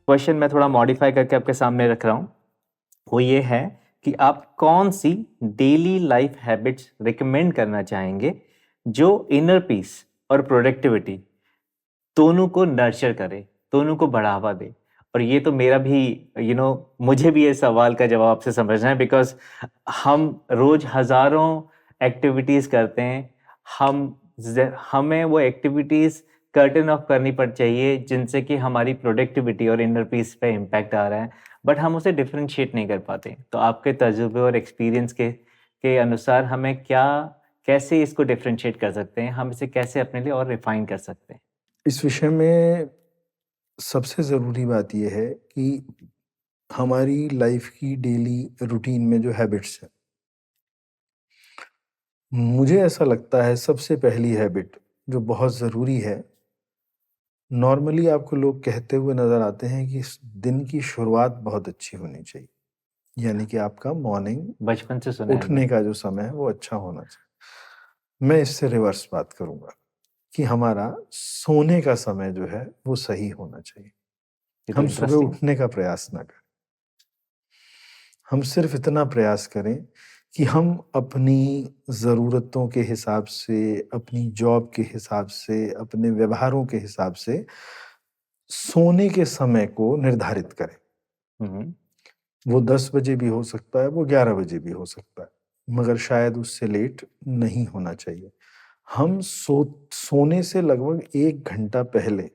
Question मैं थोड़ा modify करके आपके सामने रख रहा हूँ। वो ये है कि आप कौन सी डेली लाइफ हैबिट्स रिकमेंड करना चाहेंगे जो इनर पीस और प्रोडक्टिविटी दोनों को नर्चर करे, दोनों को बढ़ावा दे। और ये तो मेरा भी मुझे भी ये सवाल का जवाब आपसे समझना है, बिकॉज हम रोज हजारों एक्टिविटीज करते हैं। हमें वो एक्टिविटीज कर्टन ऑफ करनी पड़ चाहिए जिनसे कि हमारी प्रोडक्टिविटी और इनर पीस पे इम्पैक्ट आ रहा है, बट हम उसे डिफरेंशिएट नहीं कर पाते। तो आपके तजुर्बे और एक्सपीरियंस के अनुसार हमें कैसे इसको डिफरेंशिएट कर सकते हैं, हम इसे कैसे अपने लिए और रिफाइन कर सकते हैं? इस विषय में सबसे ज़रूरी बात यह है कि हमारी लाइफ की डेली रूटीन में जो हैबिट्स हैं, मुझे ऐसा लगता है सबसे पहली हैबिट जो बहुत ज़रूरी है, नॉर्मली आपको लोग कहते हुए नज़र आते हैं कि इस दिन की शुरुआत बहुत अच्छी होनी चाहिए, यानी कि आपका मॉर्निंग बचपन से सुना है हमने। उठने का जो समय है वो अच्छा होना चाहिए। मैं इससे रिवर्स बात करूँगा कि हमारा सोने का समय जो है वो सही होना चाहिए। ये तो हम सुबह इंटरेस्टिंग। उठने का प्रयास ना करें। हम सिर्फ इतना प्रयास करें कि हम अपनी ज़रूरतों के हिसाब से, अपनी जॉब के हिसाब से, अपने व्यवहारों के हिसाब से सोने के समय को निर्धारित करें। हम्म। वो 10 बजे भी हो सकता है, वो 11 बजे भी हो सकता है, मगर शायद उससे लेट नहीं होना चाहिए। हम सोने से लगभग 1 घंटा पहले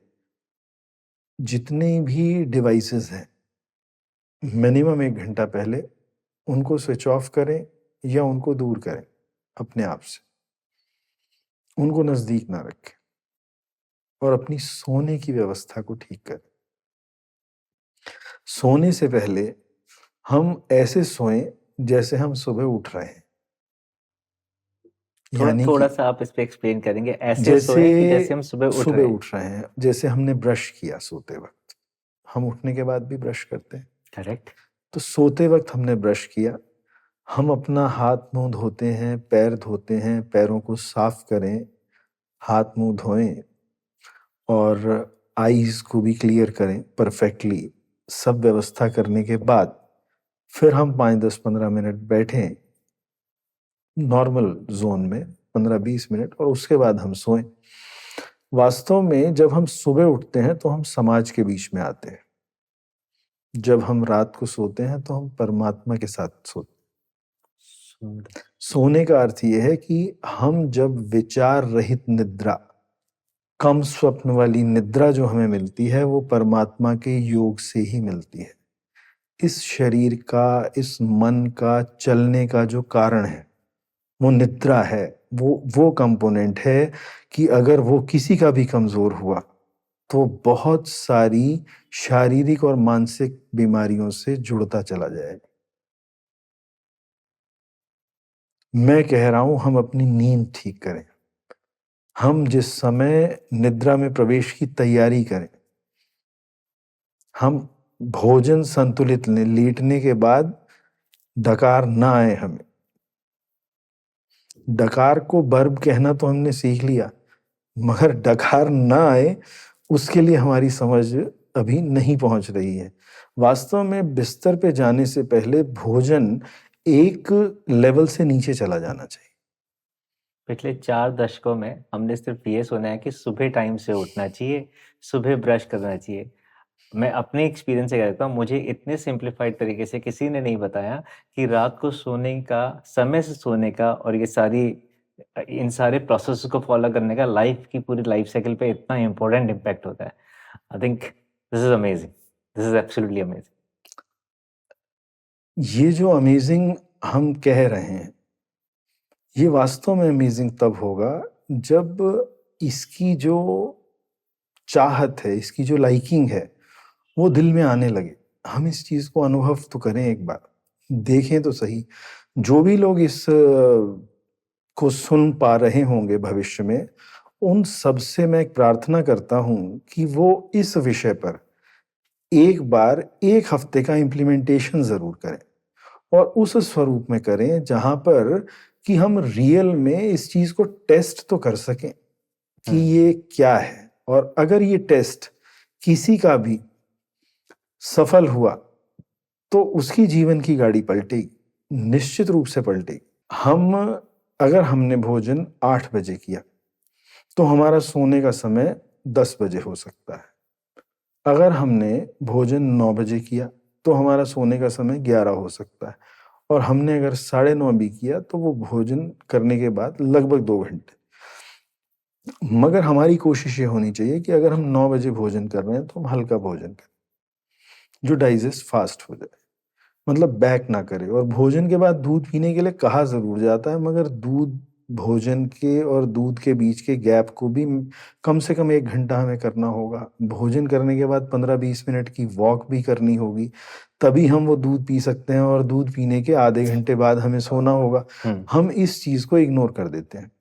जितने भी डिवाइसेज़ हैं, मिनिमम 1 घंटा पहले उनको स्विच ऑफ करें या उनको दूर करें अपने आप से। उनको नज़दीक ना रखें और अपनी सोने की व्यवस्था को ठीक करें। सोने से पहले हम ऐसे सोएं जैसे हम सुबह उठ रहे हैं। थोड़ा यानी थोड़ा कि सा आप इस पे एक्सप्लेन करेंगे, ऐसे जैसे सोए कि जैसे हम सुबह उठ सुबह रहे हैं। उठ रहे हैं, जैसे हमने ब्रश किया सोते वक़्त, हम उठने के बाद भी ब्रश करते हैं। करेक्ट। तो सोते वक़्त हमने ब्रश किया, हम अपना हाथ-मुँह धोते हैं, पैर धोते हैं, पैरों को साफ करें, हाथ-मुँह धोएँ और आईज़ को भी क्लियर करें परफेक्टली। सब व्यवस्था करने के बाद फिर हम 5, 10, 15 मिनट बैठें नॉर्मल ज़ोन में 15-20 मिनट और उसके बाद हम सोएं। वास्तव में जब हम सुबह उठते हैं तो हम समाज के बीच में आते हैं। जब हम रात को सोते हैं तो हम परमात्मा के साथ सोते हैं। सोने का अर्थ ये है कि हम जब विचार रहित निद्रा, कम स्वप्न वाली निद्रा जो हमें मिलती है वो परमात्मा के योग से ही मिलती है। इस शरीर का, इस मन का चलने का जो कारण है वो निद्रा है। वो कंपोनेंट है कि अगर वो किसी का भी कमज़ोर हुआ तो बहुत सारी शारीरिक और मानसिक बीमारियों से जुड़ता चला जाएगा। मैं कह रहा हूँ हम अपनी नींद ठीक करें। हम जिस समय निद्रा में प्रवेश की तैयारी करें, हम भोजन संतुलित लें, लेटने के बाद डकार ना आए हमें। डकार को वर्ब कहना तो हमने सीख लिया, मगर डकार ना आए उसके लिए हमारी समझ अभी नहीं पहुंच रही है। वास्तव में बिस्तर पे जाने से पहले भोजन एक लेवल से नीचे चला जाना चाहिए। पिछले 4 दशकों में हमने सिर्फ ये सुना है कि सुबह टाइम से उठना चाहिए, सुबह ब्रश करना चाहिए। मैं अपने एक्सपीरियंस से कहता हूँ, मुझे इतने सिंप्लीफाइड तरीके से किसी ने नहीं बताया कि रात को सोने का, समय से सोने का और इन सारे प्रोसेस को फॉलो करने का लाइफ की पूरी लाइफ साइकिल पे इतना इम्पोर्टेंट इम्पैक्ट होता है। I think this is amazing, this is absolutely amazing. ये जो अमेजिंग हम कह रहे हैं, ये वास्तव में अमेजिंग तब होगा जब इसकी जो चाहत है, इसकी जो लाइकिंग है, वो दिल में आने लगे। हम इस चीज़ को अनुभव तो करें एक बार, देखें तो सही। जो भी लोग इस को सुन पा रहे होंगे भविष्य में, उन सबसे मैं एक प्रार्थना करता हूँ कि वो इस विषय पर एक बार 1 हफ्ते का इम्प्लीमेंटेशन ज़रूर करें और उस स्वरूप में करें जहाँ पर कि हम रियल में इस चीज़ को टेस्ट तो कर सकें कि ये क्या है। और अगर ये टेस्ट किसी का भी सफल हुआ तो उसकी जीवन की गाड़ी पलटेगी, निश्चित रूप से पलटेगी। अगर हमने भोजन 8 बजे किया तो हमारा सोने का समय 10 बजे हो सकता है। अगर हमने भोजन 9 बजे किया तो हमारा सोने का समय 11 हो सकता है, और हमने अगर 9:30 भी किया तो वो भोजन करने के बाद लगभग 2 घंटे। मगर हमारी कोशिश ये होनी चाहिए कि अगर हम 9 बजे भोजन कर रहे हैं तो हम हल्का भोजन करें जो डाइजेस्ट फास्ट हो जाए, मतलब बैक ना करे। और भोजन के बाद दूध पीने के लिए कहा जरूर जाता है, मगर दूध भोजन के और दूध के बीच के गैप को भी कम से कम 1 घंटा हमें करना होगा। भोजन करने के बाद 15-20 मिनट की वॉक भी करनी होगी, तभी हम वो दूध पी सकते हैं, और दूध पीने के आधे घंटे बाद हमें सोना होगा। हम इस चीज को इग्नोर कर देते हैं।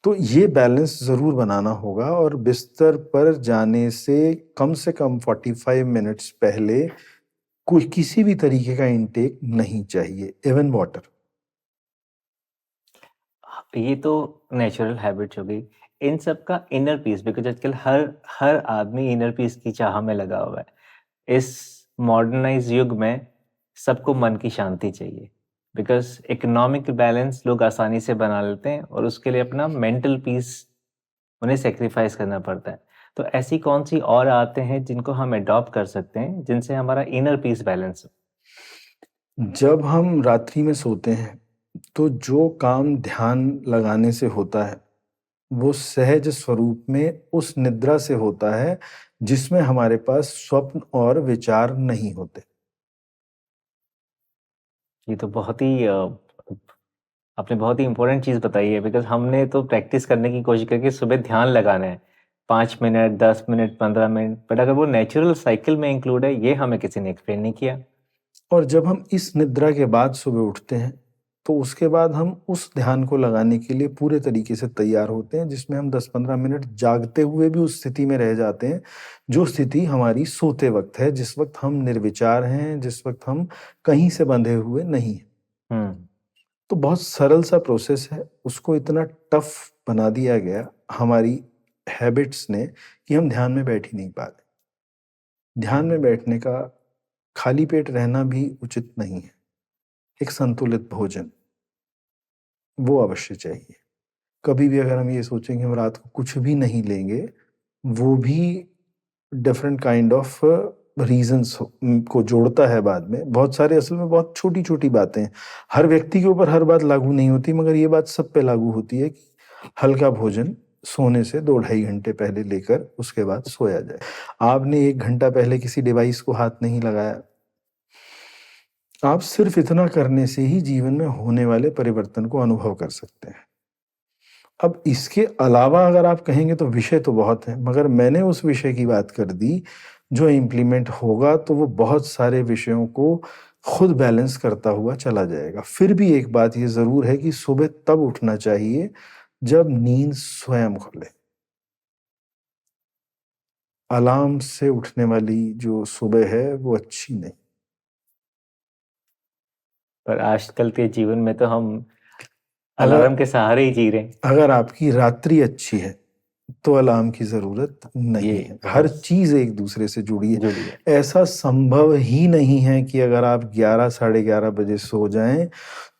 तो ये बैलेंस जरूर बनाना होगा, और बिस्तर पर जाने से कम 45 मिनट्स पहले कोई किसी भी तरीके का इंटेक नहीं चाहिए, इवन वाटर। ये तो नेचुरल हैबिट्स हो गई। इन सब का इनर पीस, बिकॉज आजकल हर हर आदमी इनर पीस की चाह में लगा हुआ है। इस मॉडर्नाइज युग में सबको मन की शांति चाहिए, बिकॉज इकोनॉमिक बैलेंस लोग आसानी से बना लेते हैं और उसके लिए अपना मेंटल पीस उन्हें सेक्रीफाइस करना पड़ता है। तो ऐसी कौन सी और आदतें हैं जिनको हम अडॉप्ट कर सकते हैं जिनसे हमारा इनर पीस बैलेंस हो? जब हम रात्रि में सोते हैं तो जो काम ध्यान लगाने से होता है वो सहज स्वरूप में उस निद्रा से होता है जिसमें हमारे पास स्वप्न और विचार नहीं होते। ये तो बहुत ही आपने बहुत ही इम्पोर्टेंट चीज़ बताई है, बिकॉज हमने तो प्रैक्टिस करने की कोशिश करके सुबह ध्यान लगाना है 5 मिनट, 10 मिनट, 15 मिनट, बट अगर वो नेचुरल साइकिल में इंक्लूड है, ये हमें किसी ने एक्सप्लेन नहीं किया। और जब हम इस निद्रा के बाद सुबह उठते हैं तो उसके बाद हम उस ध्यान को लगाने के लिए पूरे तरीके से तैयार होते हैं, जिसमें हम 10-15 मिनट जागते हुए भी उस स्थिति में रह जाते हैं, जो स्थिति हमारी सोते वक्त है, जिस वक्त हम निर्विचार हैं, जिस वक्त हम कहीं से बंधे हुए नहीं हैं। तो बहुत सरल सा प्रोसेस है, उसको इतना टफ बना दिया गया हमारी हैबिट्स ने कि हम ध्यान में बैठ ही नहीं पाते। ध्यान में बैठने का खाली पेट रहना भी उचित नहीं है। एक संतुलित भोजन वो अवश्य चाहिए। कभी भी अगर हम ये सोचें कि हम रात को कुछ भी नहीं लेंगे, वो भी डिफरेंट काइंड ऑफ रीजंस को जोड़ता है बाद में। बहुत सारे असल में बहुत छोटी छोटी बातें हैं, हर व्यक्ति के ऊपर हर बात लागू नहीं होती, मगर ये बात सब पे लागू होती है कि हल्का भोजन सोने से 2-2.5 घंटे पहले लेकर उसके बाद सोया जाए। आपने 1 घंटा पहले किसी डिवाइस को हाथ नहीं लगाया, आप सिर्फ इतना करने से ही जीवन में होने वाले परिवर्तन को अनुभव कर सकते हैं। अब इसके अलावा अगर आप कहेंगे तो विषय तो बहुत हैं, मगर मैंने उस विषय की बात कर दी जो इम्प्लीमेंट होगा तो वो बहुत सारे विषयों को खुद बैलेंस करता हुआ चला जाएगा। फिर भी एक बात ये जरूर है कि सुबह तब उठना चाहिए जब नींद स्वयं खुले। अलार्म से उठने वाली जो सुबह है वो अच्छी नहीं। पर आजकल के जीवन में तो हम अलार्म के सहारे ही जी रहे हैं। अगर आपकी रात्रि अच्छी है तो अलार्म की जरूरत नहीं है। हर चीज एक दूसरे से जुड़ी है। ऐसा संभव ही नहीं है कि अगर आप 11-11:30 बजे सो जाएं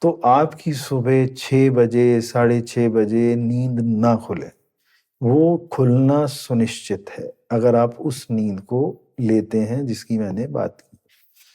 तो आपकी सुबह 6 बजे 6:30 बजे नींद ना खुले। वो खुलना सुनिश्चित है अगर आप उस नींद को लेते हैं जिसकी मैंने बात की।